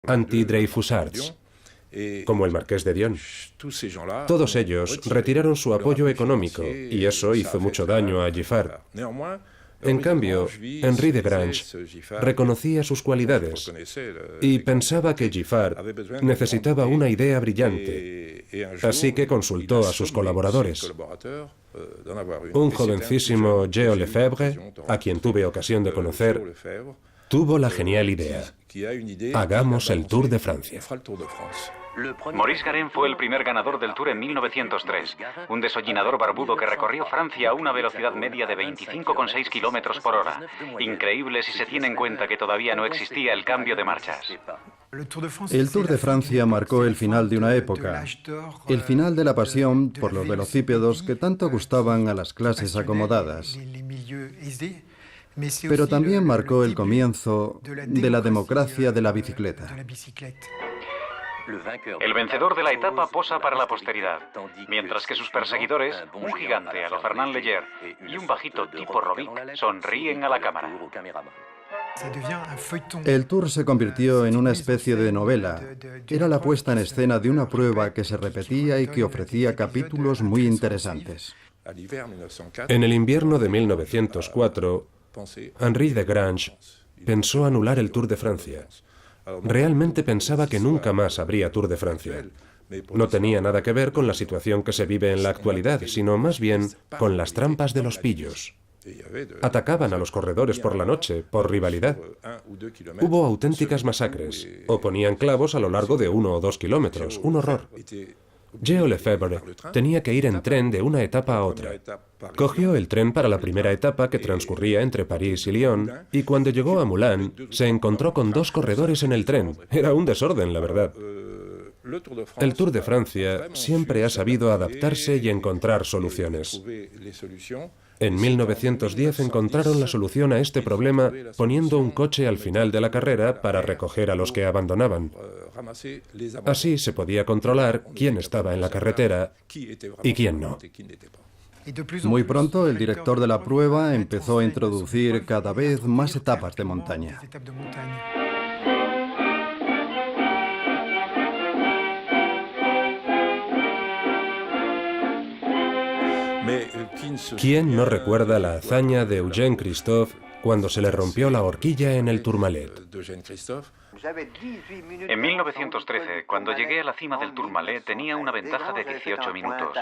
anti-Dreyfusards, como el marqués de Dion. Todos ellos retiraron su apoyo económico y eso hizo mucho daño a Giffard. En cambio, Henri de Grange reconocía sus cualidades y pensaba que Giffard necesitaba una idea brillante, así que consultó a sus colaboradores. Un jovencísimo Géo Lefebvre, a quien tuve ocasión de conocer, tuvo la genial idea: hagamos el Tour de Francia. Maurice Garin fue el primer ganador del Tour en 1903, un desollinador barbudo que recorrió Francia a una velocidad media de 25,6 kilómetros por hora. Increíble si se tiene en cuenta que todavía no existía el cambio de marchas. El Tour de Francia marcó el final de una época, el final de la pasión por los velocípedos que tanto gustaban a las clases acomodadas. Pero también marcó el comienzo de la democracia de la bicicleta. El vencedor de la etapa posa para la posteridad, mientras que sus perseguidores, un gigante a lo Fernand Léger y un bajito tipo Robic, sonríen a la cámara. El Tour se convirtió en una especie de novela. Era la puesta en escena de una prueba que se repetía y que ofrecía capítulos muy interesantes. En el invierno de 1904, Henri de Grange pensó anular el Tour de Francia. Realmente pensaba que nunca más habría Tour de Francia. No tenía nada que ver con la situación que se vive en la actualidad, sino más bien con las trampas de los pillos. Atacaban a los corredores por la noche, por rivalidad. Hubo auténticas masacres, o ponían clavos a lo largo de 1 o 2 kilómetros, un horror. Géo Lefebvre tenía que ir en tren de una etapa a otra. Cogió el tren para la primera etapa que transcurría entre París y Lyon, y cuando llegó a Moulins se encontró con 2 corredores en el tren. Era un desorden, la verdad. El Tour de Francia siempre ha sabido adaptarse y encontrar soluciones. En 1910 encontraron la solución a este problema poniendo un coche al final de la carrera para recoger a los que abandonaban. Así se podía controlar quién estaba en la carretera y quién no. Muy pronto el director de la prueba empezó a introducir cada vez más etapas de montaña. ¿Quién no recuerda la hazaña de Eugène Christophe cuando se le rompió la horquilla en el Tourmalet? En 1913, cuando llegué a la cima del Tourmalet, tenía una ventaja de 18 minutos.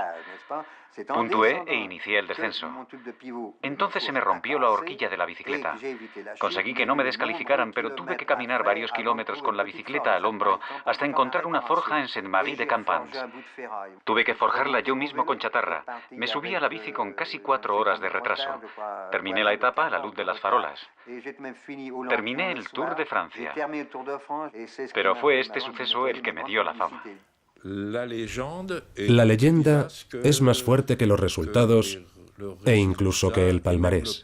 Puntué e inicié el descenso. Entonces se me rompió la horquilla de la bicicleta. Conseguí que no me descalificaran, pero tuve que caminar varios kilómetros con la bicicleta al hombro hasta encontrar una forja en Saint-Marie-de-Campans. Tuve que forjarla yo mismo con chatarra. Me subí a la bici con casi 4 horas de retraso. Terminé la etapa a la luz de las farolas. Terminé el Tour de Francia. Pero fue este suceso el que me dio la fama. La leyenda es más fuerte que los resultados e incluso que el palmarés.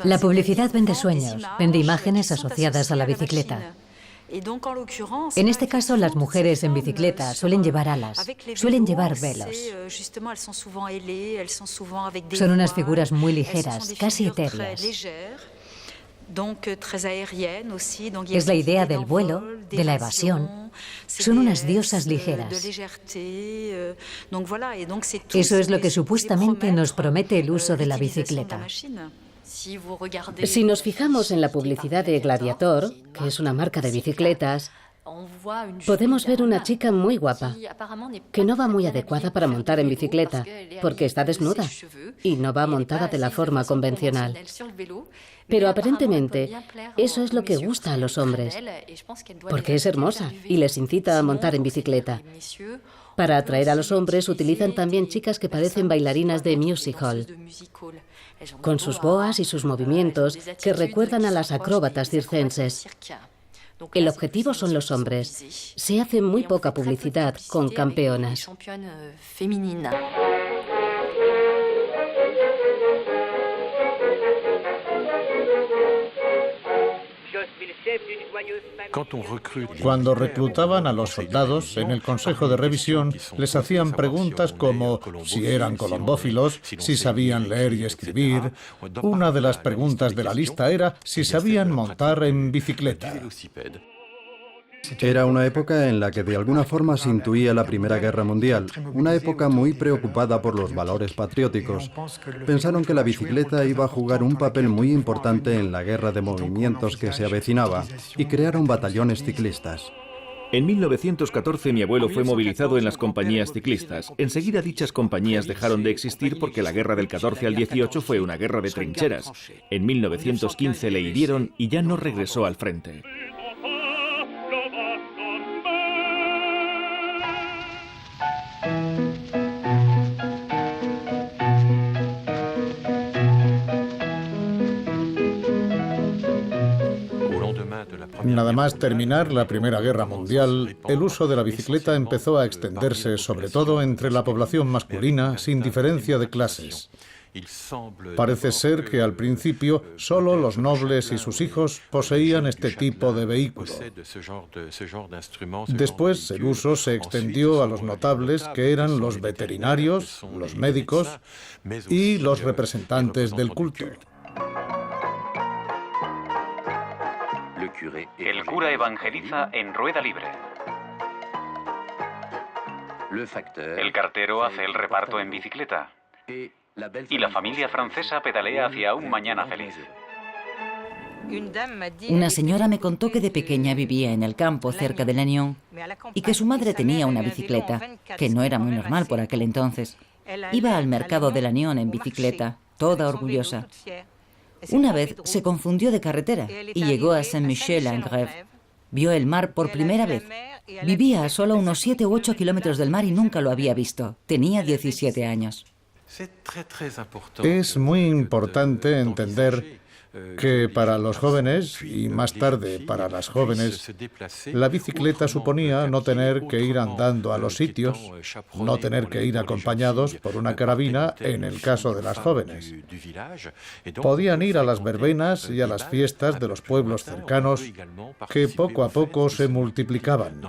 La publicidad vende sueños, vende imágenes asociadas a la bicicleta. En este caso, las mujeres en bicicleta suelen llevar alas, suelen llevar velos. Son unas figuras muy ligeras, casi etéreas. Es la idea del vuelo, de la evasión. Son unas diosas ligeras. Eso es lo que supuestamente nos promete el uso de la bicicleta. Si nos fijamos en la publicidad de Gladiator, que es una marca de bicicletas, podemos ver una chica muy guapa, que no va muy adecuada para montar en bicicleta, porque está desnuda y no va montada de la forma convencional. Pero aparentemente eso es lo que gusta a los hombres, porque es hermosa y les incita a montar en bicicleta. Para atraer a los hombres utilizan también chicas que parecen bailarinas de music hall, con sus boas y sus movimientos que recuerdan a las acróbatas circenses. El objetivo son los hombres. Se hace muy poca publicidad con campeonas. Cuando reclutaban a los soldados, en el Consejo de Revisión les hacían preguntas como si eran colombófilos, si sabían leer y escribir. Una de las preguntas de la lista era si sabían montar en bicicleta. Era una época en la que de alguna forma se intuía la Primera Guerra Mundial, una época muy preocupada por los valores patrióticos. Pensaron que la bicicleta iba a jugar un papel muy importante en la guerra de movimientos que se avecinaba y crearon batallones ciclistas. En 1914 mi abuelo fue movilizado en las compañías ciclistas. Enseguida dichas compañías dejaron de existir porque la guerra del 14 al 18 fue una guerra de trincheras. En 1915 le hirieron y ya no regresó al frente. Nada más terminar la Primera Guerra Mundial, el uso de la bicicleta empezó a extenderse sobre todo entre la población masculina sin diferencia de clases. Parece ser que al principio solo los nobles y sus hijos poseían este tipo de vehículo. Después el uso se extendió a los notables, que eran los veterinarios, los médicos y los representantes del culto. El cura evangeliza en rueda libre. El cartero hace el reparto en bicicleta. Y la familia francesa pedalea hacia un mañana feliz. Una señora me contó que de pequeña vivía en el campo cerca de Lannion y que su madre tenía una bicicleta, que no era muy normal por aquel entonces. Iba al mercado de Lannion en bicicleta, toda orgullosa. Una vez se confundió de carretera y llegó a Saint-Michel-en-Grève. Vio el mar por primera vez. Vivía a solo unos 7 u 8 kilómetros del mar y nunca lo había visto. Tenía 17 años. Es muy importante entender que para los jóvenes, y más tarde para las jóvenes, la bicicleta suponía no tener que ir andando a los sitios, no tener que ir acompañados por una carabina en el caso de las jóvenes. Podían ir a las verbenas y a las fiestas de los pueblos cercanos, que poco a poco se multiplicaban.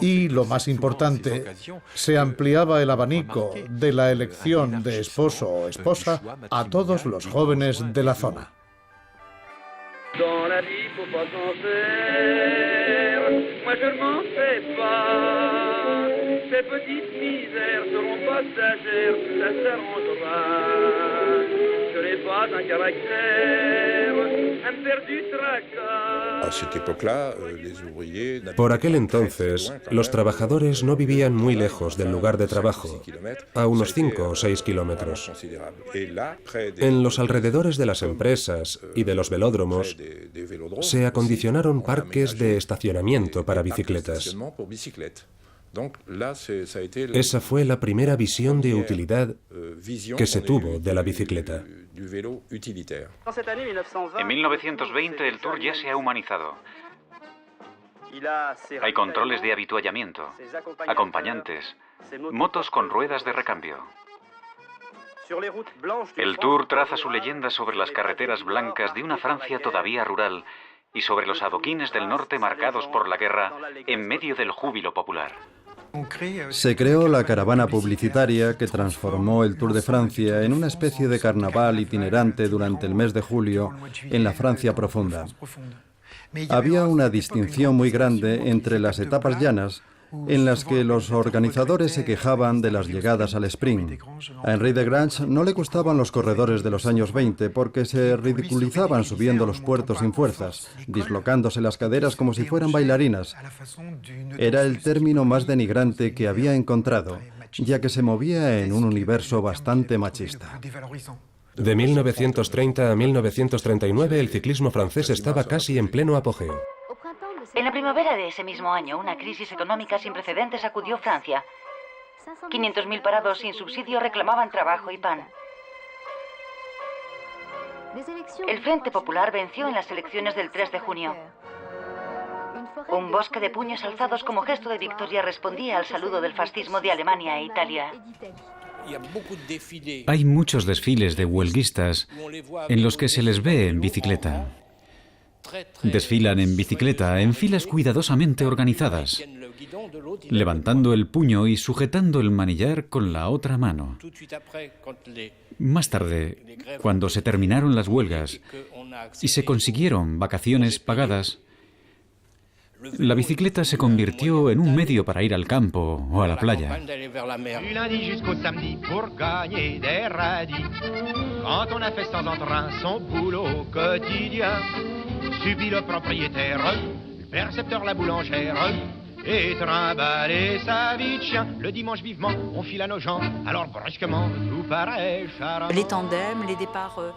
Y lo más importante, se ampliaba el abanico de la elección de esposo o esposa a todos los jóvenes de la zona. Dans la vie, faut pas s'en faire. Moi, je ne m'en fais pas. Ces petites misères seront passagères, ça s'arrangera. Je n'ai pas un caractère, un perdu tracas. Por aquel entonces, los trabajadores no vivían muy lejos del lugar de trabajo, a unos 5 o 6 kilómetros. En los alrededores de las empresas y de los velódromos, se acondicionaron parques de estacionamiento para bicicletas. Esa fue la primera visión de utilidad que se tuvo de la bicicleta. En 1920 el Tour ya se ha humanizado. Hay controles de habituallamiento, acompañantes, motos con ruedas de recambio. El Tour traza su leyenda sobre las carreteras blancas de una Francia todavía rural y sobre los adoquines del norte marcados por la guerra en medio del júbilo popular. Se creó la caravana publicitaria que transformó el Tour de Francia en una especie de carnaval itinerante durante el mes de julio en la Francia profunda. Había una distinción muy grande entre las etapas llanas, en las que los organizadores se quejaban de las llegadas al sprint. A Henri de Grange no le gustaban los corredores de los años 20 porque se ridiculizaban subiendo los puertos sin fuerzas, dislocándose las caderas como si fueran bailarinas. Era el término más denigrante que había encontrado, ya que se movía en un universo bastante machista. De 1930 a 1939 el ciclismo francés estaba casi en pleno apogeo. En la primavera de ese mismo año, una crisis económica sin precedentes sacudió Francia. 500.000 parados sin subsidio reclamaban trabajo y pan. El Frente Popular venció en las elecciones del 3 de junio. Un bosque de puños alzados como gesto de victoria respondía al saludo del fascismo de Alemania e Italia. Hay muchos desfiles de huelguistas en los que se les ve en bicicleta. Desfilan en bicicleta, en filas cuidadosamente organizadas, levantando el puño y sujetando el manillar con la otra mano. Más tarde, cuando se terminaron las huelgas y se consiguieron vacaciones pagadas, la bicicleta se convirtió en un medio para ir al campo o a la playa. Et trimballer sa vie de chien. Le dimanche vivement, on file à nos gens. Alors brusquement, tout paraît charmant.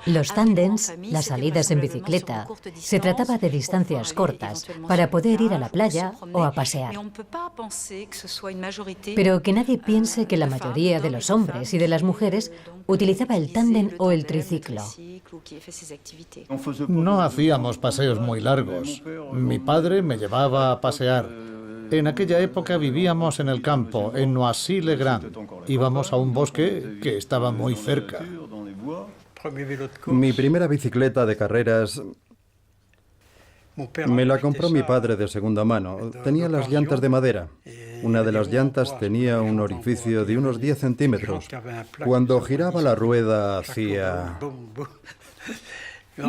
Los tándems, las salidas en bicicleta, se trataba de distancias cortas para poder ir a la playa o a pasear. Pero que nadie piense que la mayoría de los hombres y de las mujeres utilizaba el tándem o el triciclo. No hacíamos paseos muy largos. Mi padre me llevaba a pasear. En aquella época vivíamos en el campo, en Noisy-le-Grand. Íbamos a un bosque que estaba muy cerca. Mi primera bicicleta de carreras me la compró mi padre de segunda mano. Tenía las llantas de madera. Una de las llantas tenía un orificio de unos 10 centímetros. Cuando giraba la rueda hacía...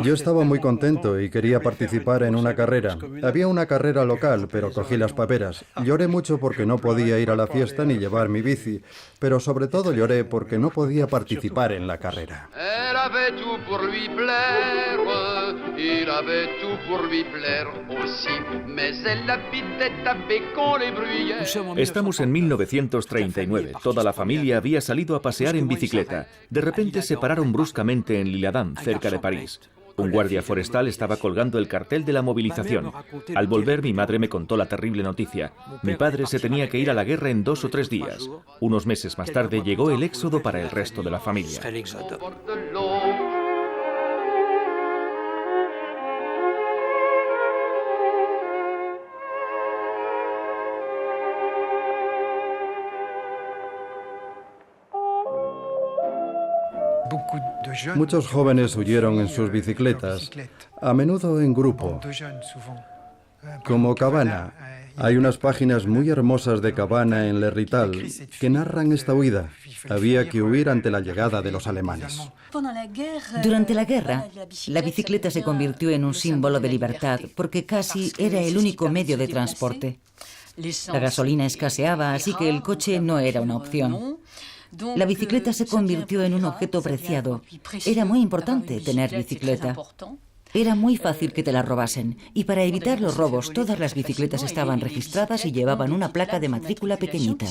Yo estaba muy contento y quería participar en una carrera. Había una carrera local, pero cogí las paperas. Lloré mucho porque no podía ir a la fiesta ni llevar mi bici, pero sobre todo lloré porque no podía participar en la carrera. Estamos en 1939. Toda la familia había salido a pasear en bicicleta. De repente se pararon bruscamente en L'Isle-Adam, cerca de París. Un guardia forestal estaba colgando el cartel de la movilización. Al volver, mi madre me contó la terrible noticia. Mi padre se tenía que ir a la guerra en 2 o 3 días. Unos meses más tarde llegó el éxodo para el resto de la familia. Muchos jóvenes huyeron en sus bicicletas, a menudo en grupo. Como Cabana, hay unas páginas muy hermosas de Cabana en l'Hérital que narran esta huida. Había que huir ante la llegada de los alemanes. Durante la guerra, la bicicleta se convirtió en un símbolo de libertad porque casi era el único medio de transporte. La gasolina escaseaba, así que el coche no era una opción. La bicicleta se convirtió en un objeto preciado. Era muy importante tener bicicleta. Era muy fácil que te la robasen, y para evitar los robos todas las bicicletas estaban registradas y llevaban una placa de matrícula pequeñita.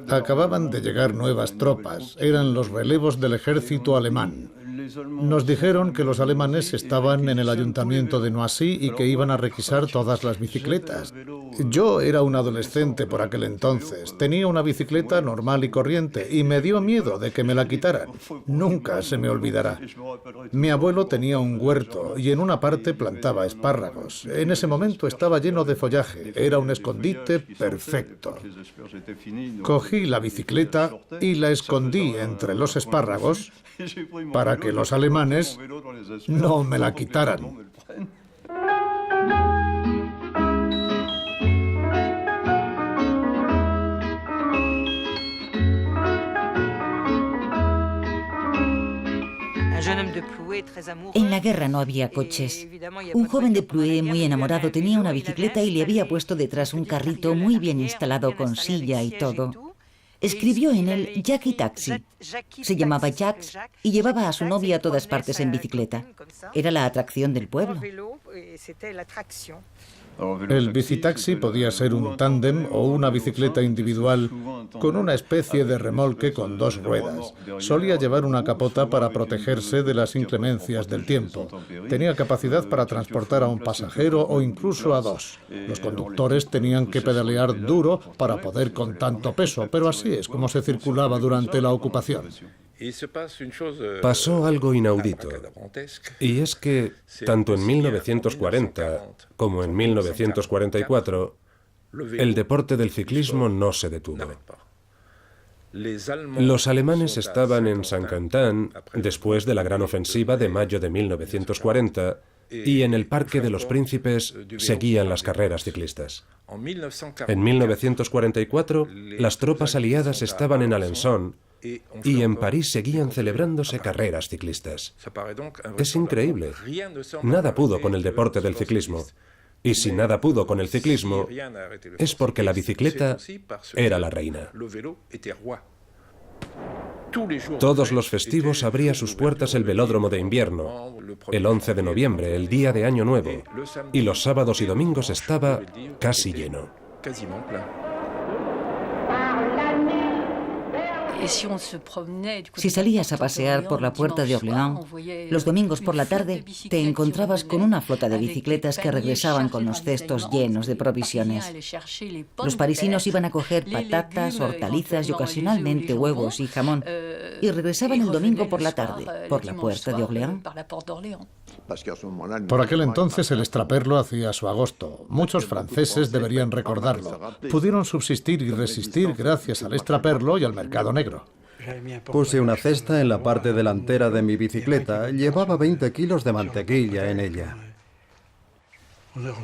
Acababan de llegar nuevas tropas. Eran los relevos del ejército alemán. Nos dijeron que los alemanes estaban en el ayuntamiento de Noisy y que iban a requisar todas las bicicletas. Yo era un adolescente por aquel entonces. Tenía una bicicleta normal y corriente y me dio miedo de que me la quitaran. Nunca se me olvidará. Mi abuelo tenía un huerto y en una parte plantaba espárragos. En ese momento estaba lleno de follaje. Era un escondite perfecto. Cogí la bicicleta y la escondí entre los espárragos para que los alemanes no me la quitaran. En la guerra no había coches. Un joven de Plouay muy enamorado tenía una bicicleta y le había puesto detrás un carrito muy bien instalado con silla y todo. Escribió en él Jackie Taxi. Se llamaba Jacques y llevaba a su novia a todas partes en bicicleta. Era la atracción del pueblo. El bicitaxi podía ser un tándem o una bicicleta individual con una especie de remolque con 2 ruedas. Solía llevar una capota para protegerse de las inclemencias del tiempo. Tenía capacidad para transportar a un pasajero o incluso a 2. Los conductores tenían que pedalear duro para poder con tanto peso, pero así es como se circulaba durante la ocupación. Pasó algo inaudito, y es que tanto en 1940 como en 1944 el deporte del ciclismo no se detuvo. Los alemanes estaban en Saint-Quentin después de la gran ofensiva de mayo de 1940 y en el Parque de los Príncipes seguían las carreras ciclistas. En 1944, las tropas aliadas estaban en Alençon y en París seguían celebrándose carreras ciclistas. Es increíble. Nada pudo con el deporte del ciclismo. Y si nada pudo con el ciclismo, es porque la bicicleta era la reina. Todos los festivos abría sus puertas el velódromo de invierno, el 11 de noviembre, el día de Año Nuevo, y los sábados y domingos estaba casi lleno. Si salías a pasear por la Puerta de Orléans, los domingos por la tarde te encontrabas con una flota de bicicletas que regresaban con los cestos llenos de provisiones. Los parisinos iban a coger patatas, hortalizas y ocasionalmente huevos y jamón, y regresaban el domingo por la tarde por la Puerta de Orléans. Por aquel entonces el extraperlo hacía su agosto. Muchos franceses deberían recordarlo. Pudieron subsistir y resistir gracias al extraperlo y al mercado negro. Puse una cesta en la parte delantera de mi bicicleta. Llevaba 20 kilos de mantequilla en ella.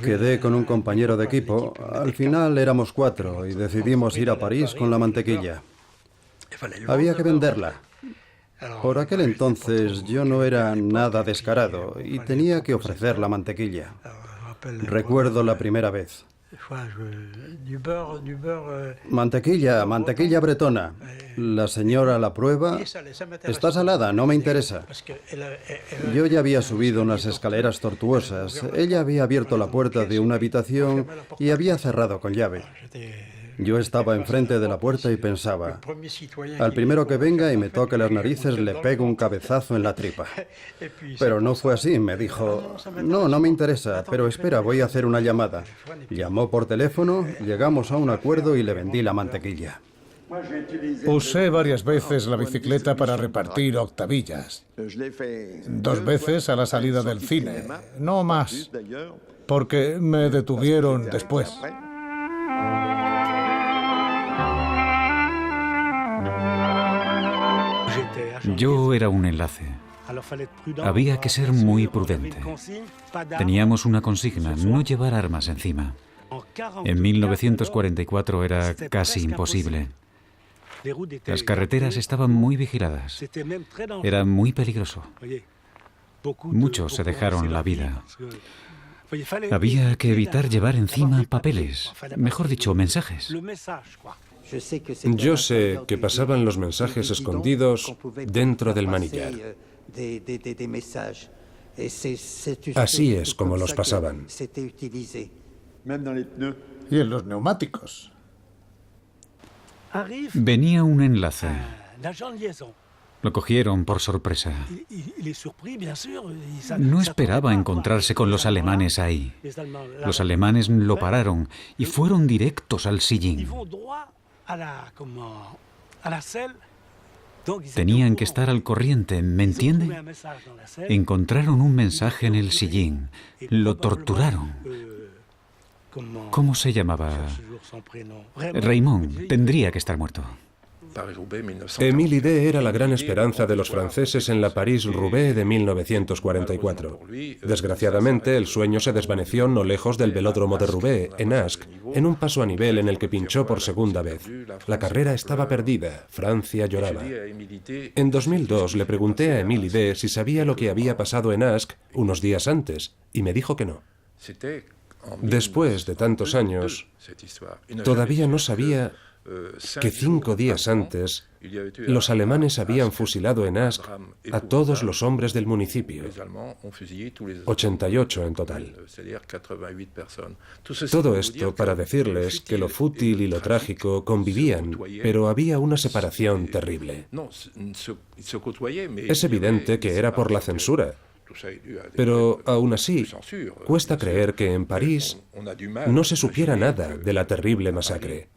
Quedé con un compañero de equipo. Al final éramos 4 y decidimos ir a París con la mantequilla. Había que venderla. Por aquel entonces yo no era nada descarado y tenía que ofrecer la mantequilla. Recuerdo la primera vez. Mantequilla, mantequilla bretona. La señora la prueba. Está salada, no me interesa. Yo ya había subido unas escaleras tortuosas. Ella había abierto la puerta de una habitación y había cerrado con llave. Yo estaba enfrente de la puerta y pensaba, al primero que venga y me toque las narices le pego un cabezazo en la tripa. Pero no fue así, me dijo, no me interesa, pero espera, voy a hacer una llamada. Llamó por teléfono, llegamos a un acuerdo y le vendí la mantequilla. Usé varias veces la bicicleta para repartir octavillas. 2 veces a la salida del cine, no más, porque me detuvieron después. Yo era un enlace. Había que ser muy prudente. Teníamos una consigna, no llevar armas encima. En 1944 era casi imposible. Las carreteras estaban muy vigiladas. Era muy peligroso. Muchos se dejaron la vida. Había que evitar llevar encima papeles, mejor dicho, mensajes. Yo sé que pasaban los mensajes escondidos dentro del manillar. Así es como los pasaban. Y en los neumáticos. Venía un enlace. Lo cogieron por sorpresa. No esperaba encontrarse con los alemanes ahí. Los alemanes lo pararon y fueron directos al sillín. Tenían que estar al corriente, ¿me entiende? Encontraron un mensaje en el sillín. Lo torturaron. ¿Cómo se llamaba? Raymond. Tendría que estar muerto. Émile Idé era la gran esperanza de los franceses en la París-Roubaix de 1944. Desgraciadamente, el sueño se desvaneció no lejos del velódromo de Roubaix, en Ascq, en un paso a nivel en el que pinchó por segunda vez. La carrera estaba perdida, Francia lloraba. En 2002 le pregunté a Émile Idé si sabía lo que había pasado en Ascq unos días antes, y me dijo que no. Después de tantos años, todavía no sabía que 5 días antes los alemanes habían fusilado en Ascq a todos los hombres del municipio, 88 en total. Todo esto para decirles que lo fútil y lo trágico convivían, pero había una separación terrible. Es evidente que era por la censura. Pero aún así, cuesta creer que en París no se supiera nada de la terrible masacre.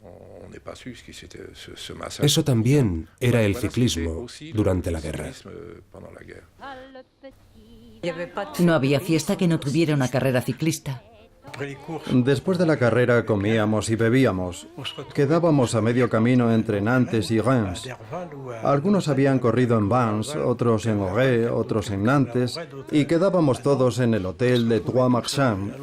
Eso también era el ciclismo durante la guerra. No había fiesta que no tuviera una carrera ciclista. Después de la carrera comíamos y bebíamos. Quedábamos a medio camino entre Nantes y Reims. Algunos habían corrido en Vans, otros en Auray, otros en Nantes, y quedábamos todos en el hotel de Trois Marchands.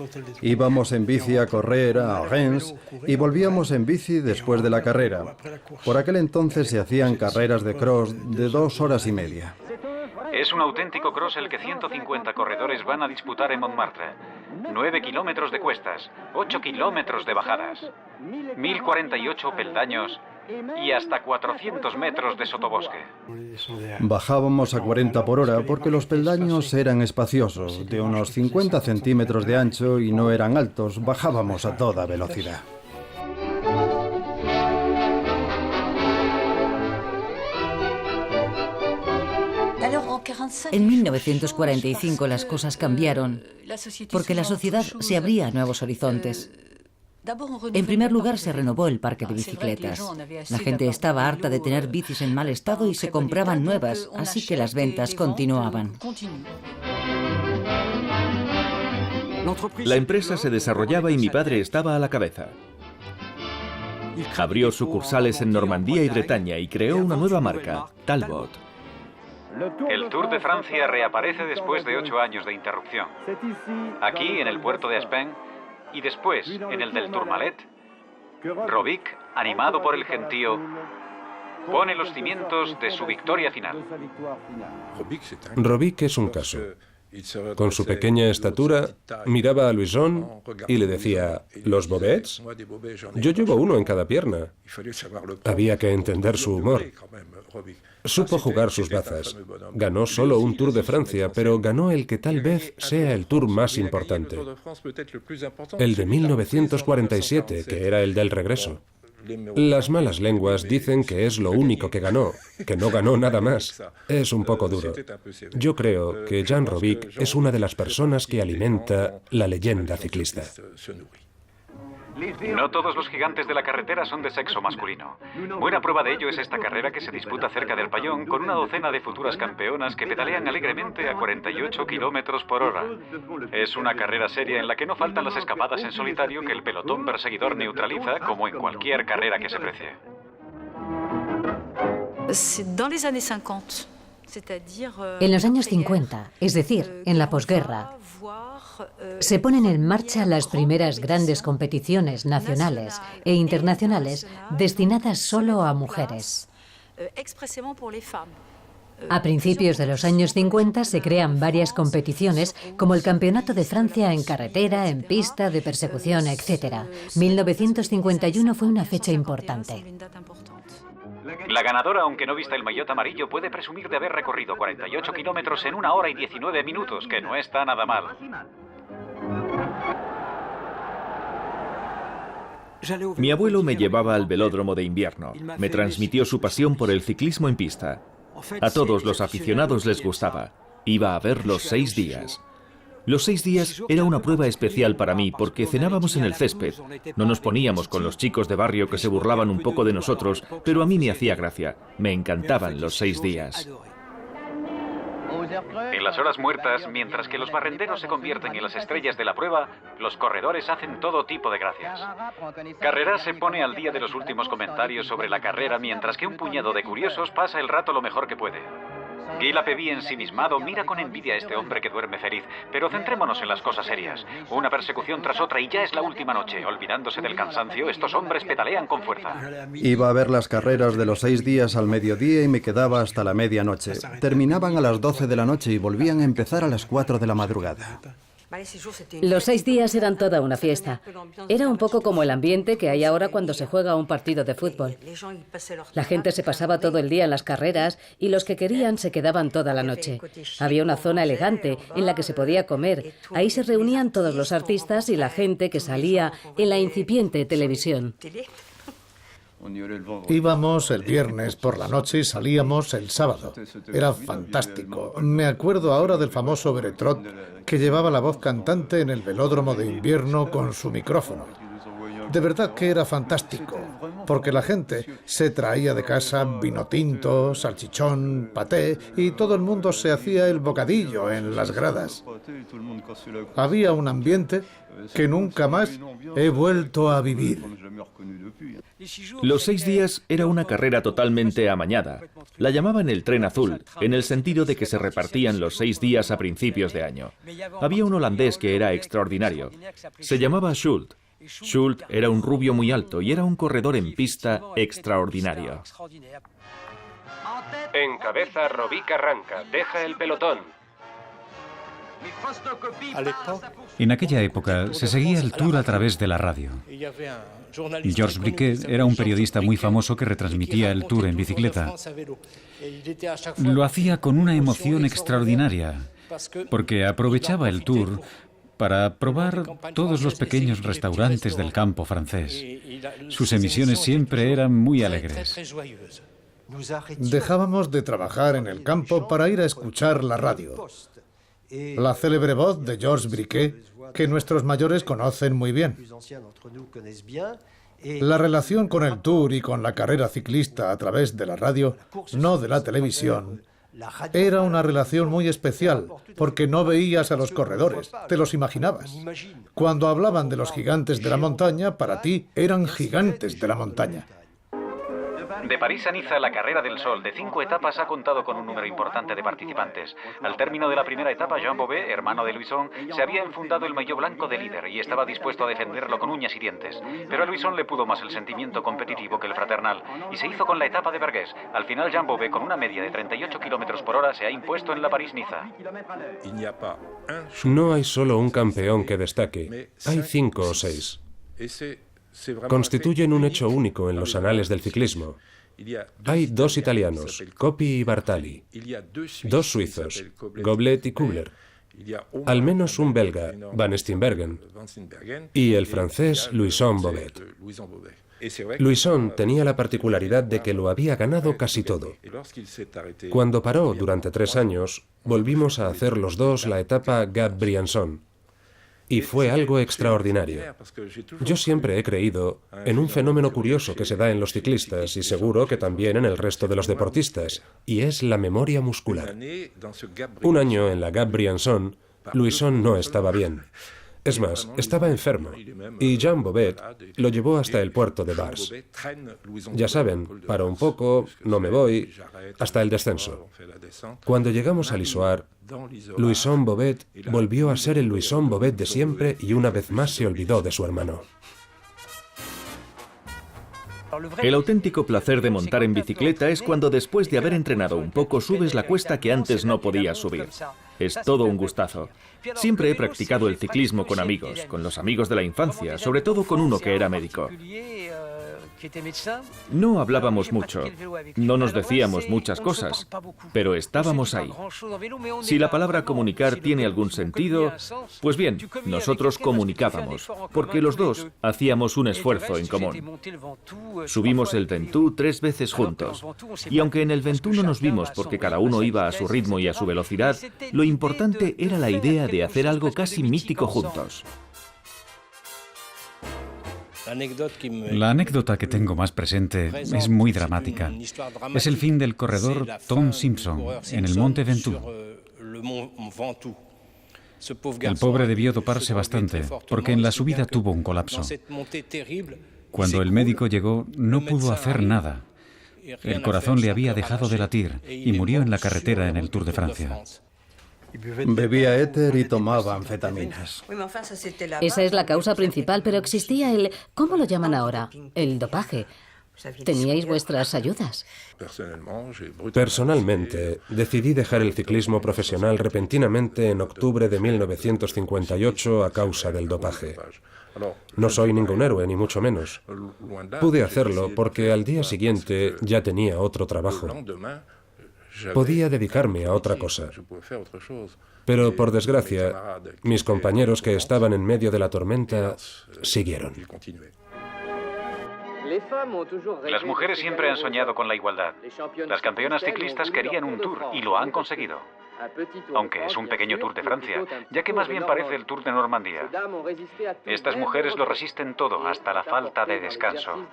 Íbamos en bici a correr a Reims y volvíamos en bici después de la carrera. Por aquel entonces se hacían carreras de cross de 2 horas y media. Es un auténtico cross el que 150 corredores van a disputar en Montmartre. 9 kilómetros de cuestas, 8 kilómetros de bajadas, 1048 peldaños y hasta 400 metros de sotobosque. Bajábamos a 40 por hora porque los peldaños eran espaciosos, de unos 50 centímetros de ancho y no eran altos. Bajábamos a toda velocidad. En 1945 las cosas cambiaron porque la sociedad se abría a nuevos horizontes. En primer lugar, se renovó el parque de bicicletas. La gente estaba harta de tener bicis en mal estado y se compraban nuevas, así que las ventas continuaban. La empresa se desarrollaba y mi padre estaba a la cabeza. Abrió sucursales en Normandía y Bretaña y creó una nueva marca, Talbot. El Tour de Francia reaparece después de 8 años de interrupción. Aquí, en el puerto de Aspin, y después, en el del Tourmalet, Robic, animado por el gentío, pone los cimientos de su victoria final. Robic es un caso. Con su pequeña estatura, miraba a Louison y le decía, ¿los bobets? Yo llevo uno en cada pierna. Había que entender su humor. Supo jugar sus bazas. Ganó solo un Tour de Francia, pero ganó el que tal vez sea el Tour más importante. El de 1947, que era el del regreso. Las malas lenguas dicen que es lo único que ganó, que no ganó nada más. Es un poco duro. Yo creo que Jean Robic es una de las personas que alimenta la leyenda ciclista. No todos los gigantes de la carretera son de sexo masculino. Buena prueba de ello es esta carrera que se disputa cerca del Payón con una docena de futuras campeonas que pedalean alegremente a 48 kilómetros por hora. Es una carrera seria en la que no faltan las escapadas en solitario que el pelotón perseguidor neutraliza, como en cualquier carrera que se precie. En los años 50, es decir, en la posguerra, se ponen en marcha las primeras grandes competiciones nacionales e internacionales destinadas solo a mujeres. A principios de los años 50 se crean varias competiciones como el Campeonato de Francia en carretera, en pista, de persecución, etc. 1951 fue una fecha importante. La ganadora, aunque no vista el maillot amarillo, puede presumir de haber recorrido 48 kilómetros en 1 hora y 19 minutos, que no está nada mal. Mi abuelo me llevaba al velódromo de invierno. Me transmitió su pasión por el ciclismo en pista. A todos los aficionados les gustaba. Iba a ver los 6 días. Los 6 días era una prueba especial para mí porque cenábamos en el césped. No nos poníamos con los chicos de barrio que se burlaban un poco de nosotros, pero a mí me hacía gracia. Me encantaban los 6 días. En las horas muertas, mientras que los barrenderos se convierten en las estrellas de la prueba, los corredores hacen todo tipo de gracias. Carrera se pone al día de los últimos comentarios sobre la carrera, mientras que un puñado de curiosos pasa el rato lo mejor que puede. Guy Lapévy, ensimismado, mira con envidia a este hombre que duerme feliz. Pero centrémonos en las cosas serias. Una persecución tras otra y ya es la última noche. Olvidándose del cansancio, estos hombres pedalean con fuerza. Iba a ver las carreras de los 6 días al mediodía y me quedaba hasta la medianoche. Terminaban a las 12 de la noche y volvían a empezar a las 4 de la madrugada. Los 6 días eran toda una fiesta. Era un poco como el ambiente que hay ahora cuando se juega un partido de fútbol. La gente se pasaba todo el día en las carreras y los que querían se quedaban toda la noche. Había una zona elegante en la que se podía comer. Ahí se reunían todos los artistas y la gente que salía en la incipiente televisión. Íbamos el viernes por la noche y salíamos el sábado. Era fantástico. Me acuerdo ahora del famoso Bretrot que llevaba la voz cantante en el velódromo de invierno con su micrófono. De verdad que era fantástico, porque la gente se traía de casa vino tinto, salchichón, paté, y todo el mundo se hacía el bocadillo en las gradas. Había un ambiente que nunca más he vuelto a vivir. Los 6 días era una carrera totalmente amañada. La llamaban el tren azul, en el sentido de que se repartían los 6 días a principios de año. Había un holandés que era extraordinario. Se llamaba Schult. Schult era un rubio muy alto y era un corredor en pista extraordinario. Encabeza Robbie Carranca, deja el pelotón. En aquella época se seguía el Tour a través de la radio. Georges Briquet era un periodista muy famoso que retransmitía el Tour en bicicleta. Lo hacía con una emoción extraordinaria, porque aprovechaba el Tour para probar todos los pequeños restaurantes del campo francés. Sus emisiones siempre eran muy alegres. Dejábamos de trabajar en el campo para ir a escuchar la radio. La célebre voz de Georges Briquet, que nuestros mayores conocen muy bien. La relación con el Tour y con la carrera ciclista a través de la radio, no de la televisión, era una relación muy especial, porque no veías a los corredores, te los imaginabas. Cuando hablaban de los gigantes de la montaña, para ti eran gigantes de la montaña. De París a Niza, la Carrera del Sol de 5 etapas ha contado con un número importante de participantes. Al término de la primera etapa, Jean Bobet, hermano de Louison, se había enfundado el maillot blanco de líder y estaba dispuesto a defenderlo con uñas y dientes. Pero a Louison le pudo más el sentimiento competitivo que el fraternal y se hizo con la etapa de Vergés. Al final, Jean Bobet, con una media de 38 km por hora, se ha impuesto en la París-Niza. No hay solo un campeón que destaque, hay 5 o 6. Constituyen un hecho único en los anales del ciclismo. Hay 2 italianos, Coppi y Bartali, 2 suizos, Goblet y Kubler, al menos un belga, Van Steenbergen, y el francés Louison Bobet. Louison tenía la particularidad de que lo había ganado casi todo. Cuando paró durante 3 años, volvimos a hacer los dos la etapa Gap-Briançon. Y fue algo extraordinario. Yo siempre he creído en un fenómeno curioso que se da en los ciclistas y seguro que también en el resto de los deportistas, y es la memoria muscular. Un año en la Gap-Briançon, Louison no estaba bien. Es más, estaba enfermo, y Jean Bobet lo llevó hasta el puerto de Vars. Ya saben, paro un poco, no me voy, hasta el descenso. Cuando llegamos a Lissoir, Louison Bobet volvió a ser el Louison Bobet de siempre y una vez más se olvidó de su hermano. El auténtico placer de montar en bicicleta es cuando después de haber entrenado un poco subes la cuesta que antes no podías subir. Es todo un gustazo. Siempre he practicado el ciclismo con amigos, con los amigos de la infancia, sobre todo con uno que era médico. No hablábamos mucho, no nos decíamos muchas cosas, pero estábamos ahí. Si la palabra comunicar tiene algún sentido, pues bien, nosotros comunicábamos, porque los dos hacíamos un esfuerzo en común. Subimos el Ventoux 3 veces juntos, y aunque en el Ventoux no nos vimos porque cada uno iba a su ritmo y a su velocidad, lo importante era la idea de hacer algo casi mítico juntos. La anécdota que tengo más presente es muy dramática. Es el fin del corredor Tom Simpson en el monte Ventoux. El pobre debió doparse bastante, porque en la subida tuvo un colapso. Cuando el médico llegó, no pudo hacer nada. El corazón le había dejado de latir y murió en la carretera en el Tour de Francia. Bebía éter y tomaba anfetaminas. Esa es la causa principal, pero existía el... ¿Cómo lo llaman ahora? El dopaje. ¿Teníais vuestras ayudas? Personalmente, decidí dejar el ciclismo profesional repentinamente en octubre de 1958 a causa del dopaje. No soy ningún héroe, ni mucho menos. Pude hacerlo porque al día siguiente ya tenía otro trabajo. Podía dedicarme a otra cosa. Pero, por desgracia, mis compañeros que estaban en medio de la tormenta siguieron. Las mujeres siempre han soñado con la igualdad. Las campeonas ciclistas querían un Tour y lo han conseguido. aunque es un pequeño Tour de Francia, ya que más bien parece el Tour de Normandía. Estas mujeres lo resisten todo, hasta la falta de descanso.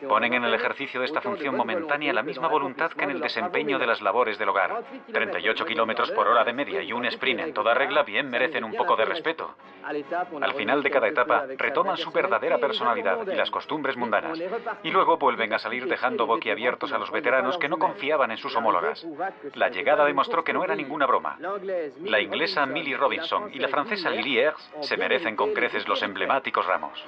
Ponen en el ejercicio de esta función momentánea la misma voluntad que en el desempeño de las labores del hogar. 38 kilómetros por hora de media y un sprint en toda regla bien merecen un poco de respeto. Al final de cada etapa, retoman su verdadera personalidad y las costumbres mundanas, y luego vuelven a salir dejando boquiabiertos a los veteranos que no confiaban en sus homólogas. La llegada demostró que no era ninguna broma. La inglesa Millie Robinson y la francesa Lily Herz se merecen con creces los emblemáticos ramos.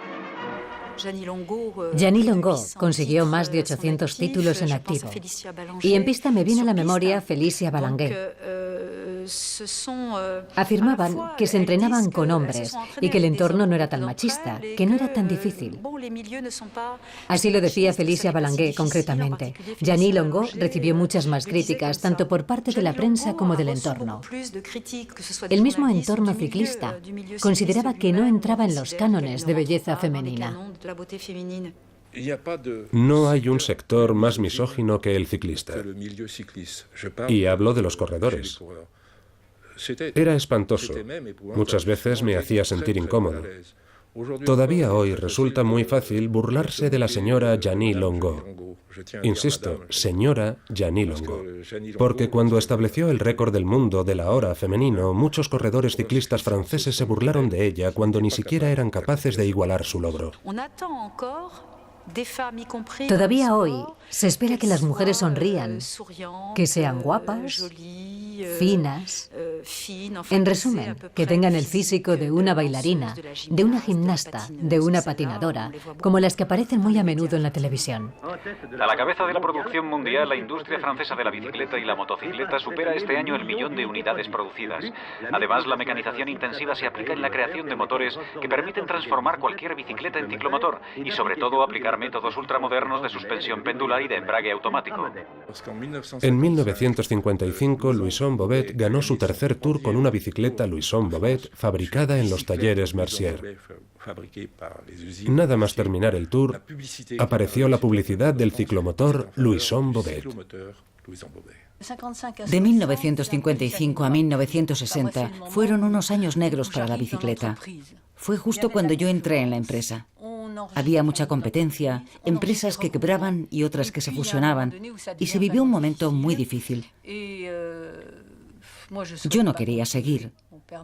Gianni Longo consiguió más de 800 títulos en activo. Y en pista me viene a la memoria Félicia Balanger. Afirmaban que se entrenaban con hombres y que el entorno no era tan machista, que no era tan difícil. Así lo decía Félicia Balanger concretamente. Gianni Longo recibió muchas más críticas, tanto por parte de la prensa como del entorno. El mismo entorno ciclista consideraba que no entraba en los cánones de belleza femenina. No hay un sector más misógino que el ciclista. Y hablo de los corredores. Era espantoso. Muchas veces me hacía sentir incómodo. Todavía hoy resulta muy fácil burlarse de la señora Gianni Longo. Insisto, señora Gianni Longo. Porque cuando estableció el récord del mundo de la hora femenino, muchos corredores ciclistas franceses se burlaron de ella cuando ni siquiera eran capaces de igualar su logro. Todavía hoy se espera que las mujeres sonrían, que sean guapas, finas, en resumen, que tengan el físico de una bailarina, de una gimnasta, de una patinadora, como las que aparecen muy a menudo en la televisión. A la cabeza de la producción mundial, la industria francesa de la bicicleta y la motocicleta supera este año el 1.000.000 de unidades producidas. Además, la mecanización intensiva se aplica en la creación de motores que permiten transformar cualquier bicicleta en ciclomotor y, sobre todo, aplicar métodos ultramodernos de suspensión pendular y de embrague automático. En 1955, Louison Bobet ganó su tercer Tour con una bicicleta Louison Bobet fabricada en los talleres Mercier. Nada más terminar el Tour, apareció la publicidad del ciclomotor Louison Bobet. De 1955 a 1960 fueron unos años negros para la bicicleta. Fue justo cuando yo entré en la empresa. Había mucha competencia, empresas que quebraban y otras que se fusionaban, y se vivió un momento muy difícil. Yo no quería seguir.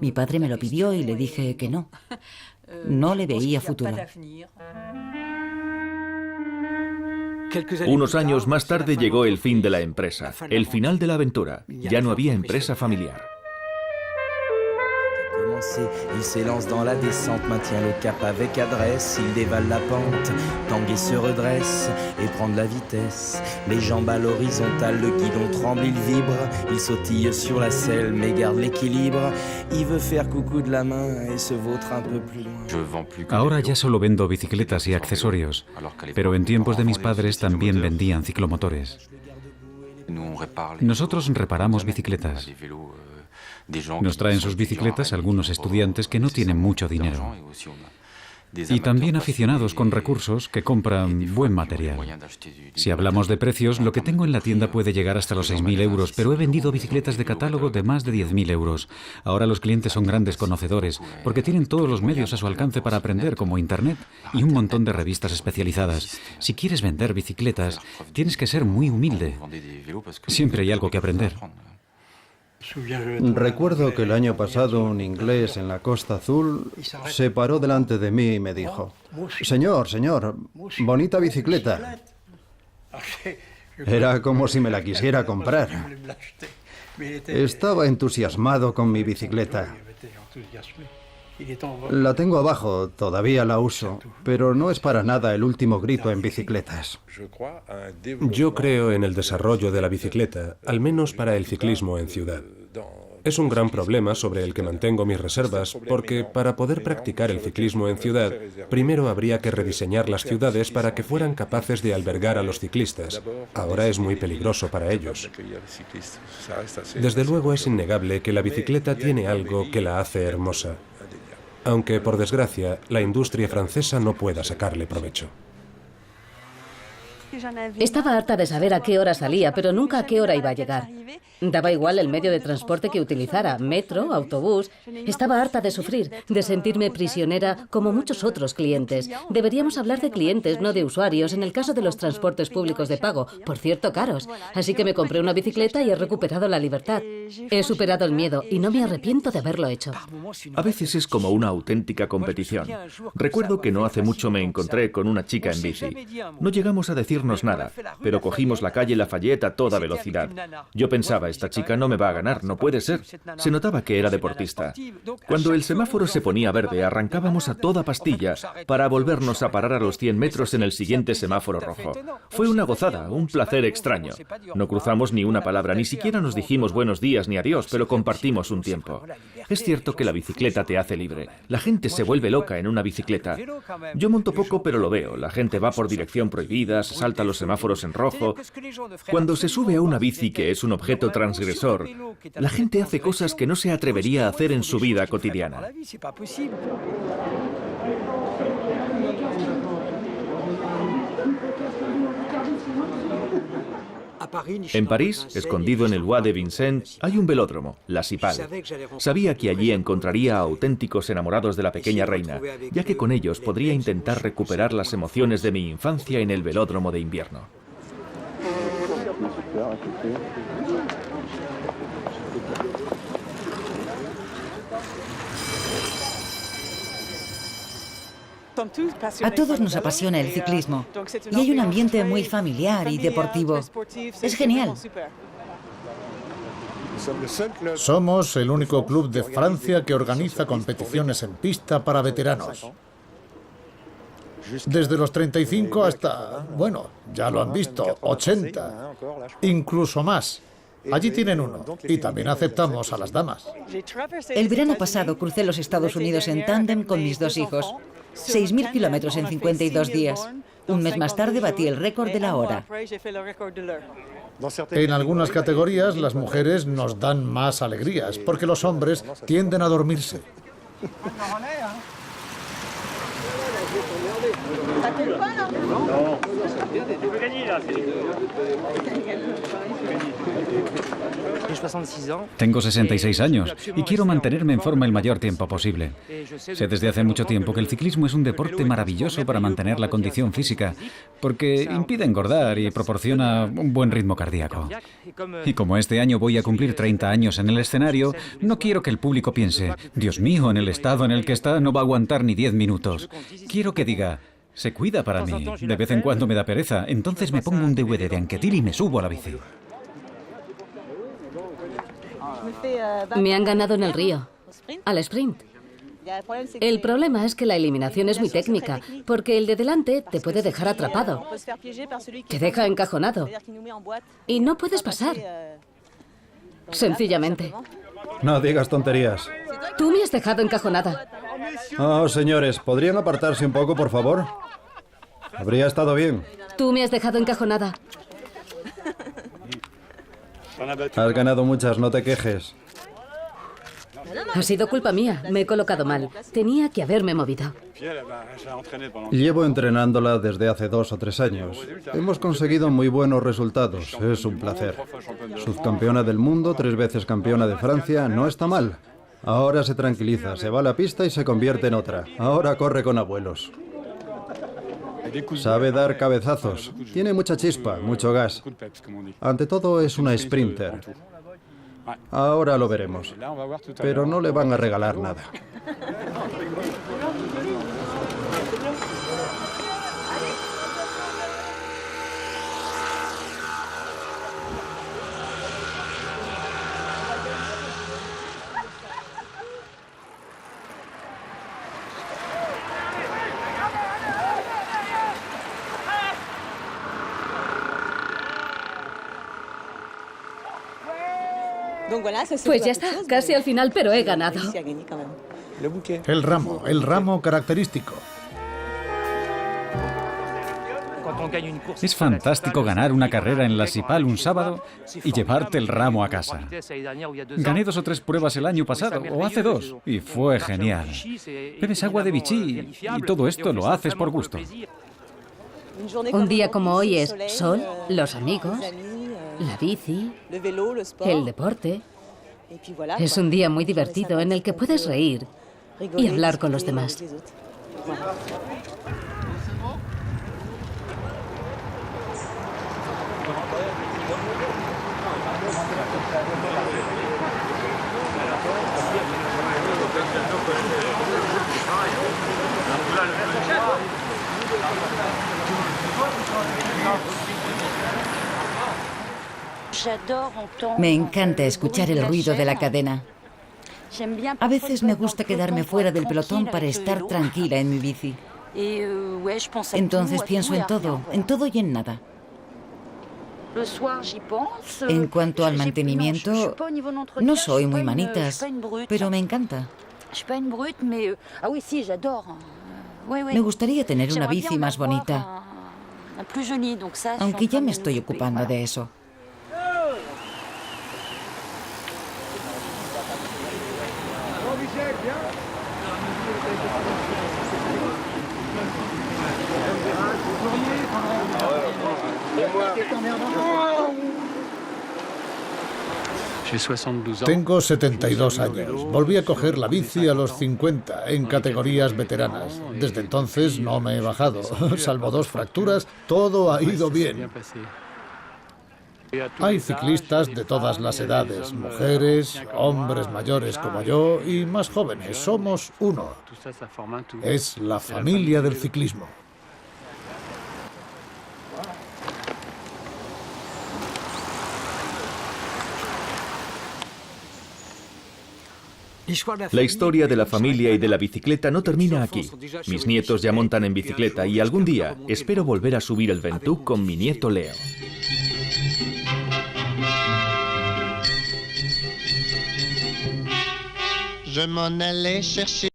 Mi padre me lo pidió y le dije que no. No le veía futuro. Unos años más tarde llegó el fin de la empresa, el final de la aventura. Ya no había empresa familiar. Il s'élance dans la descente, maintient le cap avec adresse, il dévale la pente, Tanguy se redresse et prend de la vitesse. Les jambes à l'horizontale, le guidon tremble, il vibre, il sautille sur la selle mais garde l'équilibre. Il veut faire coucou de la main et se vautre un peu plus loin. Ahora ya solo vendo bicicletas y accesorios, pero en tiempos de mis padres también vendían ciclomotores. Nosotros reparamos bicicletas. Nos traen sus bicicletas algunos estudiantes que no tienen mucho dinero. Y también aficionados con recursos que compran buen material. Si hablamos de precios, lo que tengo en la tienda puede llegar hasta los 6.000 euros, pero he vendido bicicletas de catálogo de más de 10.000 euros. Ahora los clientes son grandes conocedores, porque tienen todos los medios a su alcance para aprender, como Internet y un montón de revistas especializadas. Si quieres vender bicicletas, tienes que ser muy humilde. Siempre hay algo que aprender. Recuerdo que el año pasado un inglés en la Costa Azul se paró delante de mí y me dijo: Señor, bonita bicicleta. Era como si me la quisiera comprar. Estaba entusiasmado con mi bicicleta. La tengo abajo, todavía la uso, pero no es para nada el último grito en bicicletas. Yo creo en el desarrollo de la bicicleta, al menos para el ciclismo en ciudad. Es un gran problema sobre el que mantengo mis reservas, porque para poder practicar el ciclismo en ciudad, primero habría que rediseñar las ciudades para que fueran capaces de albergar a los ciclistas. Ahora es muy peligroso para ellos. Desde luego es innegable que la bicicleta tiene algo que la hace hermosa, aunque, por desgracia, la industria francesa no pueda sacarle provecho. Estaba harta de saber a qué hora salía, pero nunca a qué hora iba a llegar. Daba igual el medio de transporte que utilizara, metro, autobús. Estaba harta de sufrir, de sentirme prisionera como muchos otros clientes. Deberíamos hablar de clientes, no de usuarios, en el caso de los transportes públicos de pago, por cierto, caros. Así que me compré una bicicleta y he recuperado la libertad. He superado el miedo y no me arrepiento de haberlo hecho. A veces es como una auténtica competición. Recuerdo que no hace mucho me encontré con una chica en bici. No llegamos a decirnos nada, pero cogimos la calle Lafayette a toda velocidad. Yo pensaba, esta chica no me va a ganar, no puede ser. Se notaba que era deportista. Cuando el semáforo se ponía verde, arrancábamos a toda pastilla para volvernos a parar a los 100 metros en el siguiente semáforo rojo. Fue una gozada, un placer extraño. No cruzamos ni una palabra, ni siquiera nos dijimos buenos días ni adiós, pero compartimos un tiempo. Es cierto que la bicicleta te hace libre. La gente se vuelve loca en una bicicleta. Yo monto poco, pero lo veo. La gente va por dirección prohibida, salta los semáforos en rojo. Cuando se sube a una bici, que es un objeto transgresor, la gente hace cosas que no se atrevería a hacer en su vida cotidiana. En París, escondido en el Bois de Vincennes, hay un velódromo, la Cipal. Sabía que allí encontraría a auténticos enamorados de la pequeña reina, ya que con ellos podría intentar recuperar las emociones de mi infancia en el velódromo de invierno. A todos nos apasiona el ciclismo y hay un ambiente muy familiar y deportivo. Es genial. Somos el único club de Francia que organiza competiciones en pista para veteranos. Desde los 35 hasta, bueno, ya lo han visto, 80, incluso más. Allí tienen uno, y también aceptamos a las damas. El verano pasado crucé los Estados Unidos en tándem con mis dos hijos. 6.000 kilómetros en 52 días. Un mes más tarde batí el récord de la hora. En algunas categorías las mujeres nos dan más alegrías, porque los hombres tienden a dormirse. Tengo 66 años y quiero mantenerme en forma el mayor tiempo posible. Sé desde hace mucho tiempo que el ciclismo es un deporte maravilloso para mantener la condición física, porque impide engordar y proporciona un buen ritmo cardíaco. Y como este año voy a cumplir 30 años en el escenario, no quiero que el público piense, Dios mío, en el estado en el que está no va a aguantar ni 10 minutos. Quiero que diga, se cuida para mí, de vez en cuando me da pereza, entonces me pongo un DVD de Anquetil y me subo a la bici. Me han ganado en el río, al sprint. El problema es que la eliminación es muy técnica, porque el de delante te puede dejar atrapado, te deja encajonado y no puedes pasar. Sencillamente. No digas tonterías. Tú me has dejado encajonada. Oh, señores, ¿podrían apartarse un poco, por favor? Habría estado bien. Tú me has dejado encajonada. Has ganado muchas, no te quejes. Ha sido culpa mía, me he colocado mal. Tenía que haberme movido. Llevo entrenándola desde hace 2 o 3 años. Hemos conseguido muy buenos resultados, es un placer. Subcampeona del mundo, 3 veces campeona de Francia, no está mal. Ahora se tranquiliza, se va a la pista y se convierte en otra. Ahora corre con abuelos. Sabe dar cabezazos. Tiene mucha chispa, mucho gas. Ante todo es una sprinter. Ahora lo veremos. Pero no le van a regalar nada. Pues ya está, casi al final, pero he ganado. El ramo característico. Es fantástico ganar una carrera en la Cipal un sábado y llevarte el ramo a casa. Gané 2 o 3 pruebas el año pasado, o hace 2, y fue genial. Bebes agua de Vichy y todo esto lo haces por gusto. Un día como hoy es sol, los amigos, la bici, el deporte. Es un día muy divertido en el que puedes reír y hablar con los demás. Me encanta escuchar el ruido de la cadena. A veces me gusta quedarme fuera del pelotón para estar tranquila en mi bici. Entonces pienso en todo y en nada. En cuanto al mantenimiento, no soy muy manitas, pero me encanta. Me gustaría tener una bici más bonita, aunque ya me estoy ocupando de eso. Tengo 72 años. Volví a coger la bici a los 50 en categorías veteranas. Desde entonces no me he bajado. Salvo 2 fracturas, todo ha ido bien. Hay ciclistas de todas las edades, mujeres, hombres mayores como yo y más jóvenes. Somos uno. Es la familia del ciclismo. La historia de la familia y de la bicicleta no termina aquí. Mis nietos ya montan en bicicleta y algún día espero volver a subir el Ventoux con mi nieto Leo. Je m'en allais chercher